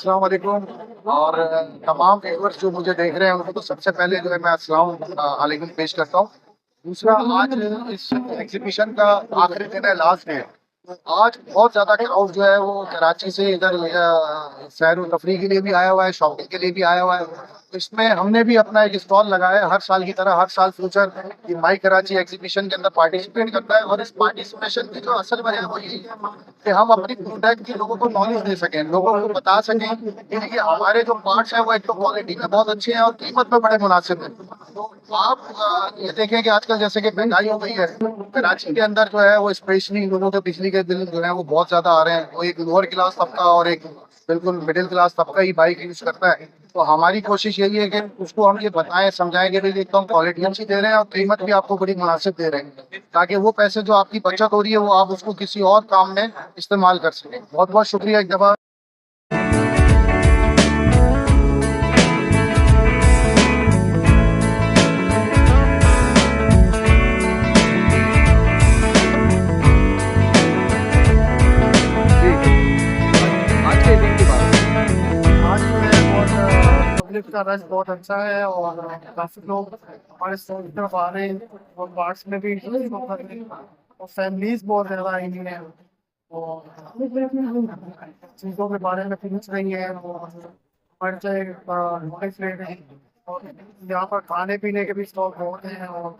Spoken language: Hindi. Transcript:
अस्सलाम वालेकुम। और तमाम व्यूअर्स जो मुझे देख रहे हैं उनको तो सबसे पहले जो है मैं अस्सलाम वालेकुम पेश करता हूँ। दूसरा, आज इस एग्जीबिशन का आखिरी दिन है, लास्ट डे। आज बहुत ज्यादा क्राउड जो है वो कराची से इधर सैर व तफरीह के लिए भी आया हुआ है, शॉपिंग के लिए भी आया हुआ है। तो इसमें हमने भी अपना एक स्टॉल लगाया है। हर साल की तरह हर साल फ्यूचर ये माई कराची एग्जीबिशन के अंदर पार्टिसिपेट करता है। और इस पार्टिसिपेशन की जो असल वजह है वो यही है कि हम अपनी प्रोडक्ट की लोगों को नॉलेज दे सकें, लोगों को बता सकें कि ये हमारे जो पार्ट्स हैं वो एक तो क्वालिटी में बहुत अच्छे हैं और कीमत में बड़े मुनासिब हैं। तो आप ये देखें कि आजकल जैसे कि महंगाई हो गई है कराची के अंदर, जो है वो स्पेशली लोगों के बिजली के बिल जो है वो बहुत ज्यादा आ रहे हैं। वो एक लोअर क्लास तबका और एक बिल्कुल मिडिल क्लास तबका ही बाइक यूज करता है। तो हमारी कोशिश यही है कि उसको हम ये बताएं समझाएं कि भाई एक तो हम क्वालिटी अच्छी दे रहे हैं और कीमत भी आपको बड़ी मुनासिब दे रहे हैं, ताकि वो पैसे जो आपकी बचत हो रही है वो आप उसको किसी और काम में इस्तेमाल कर सकें। बहुत बहुत शुक्रिया एक दफा। आज के दिन की बात आज जो है बहुत पब्लिक का रश बहुत अच्छा है और काफी लोग हमारे स्टोर की तरफ आ रहे हैं और पार्ट्स में भी इंटरेस्ट कर रहे हैं और फैमिलीज बहुत ज्यादा आई हुई हैं और चीज़ों के बारे में पूछ रही है और हमारे से नॉलेज ले रहे हैं। और यहाँ पर खाने पीने के भी स्टॉल बहुत हैं और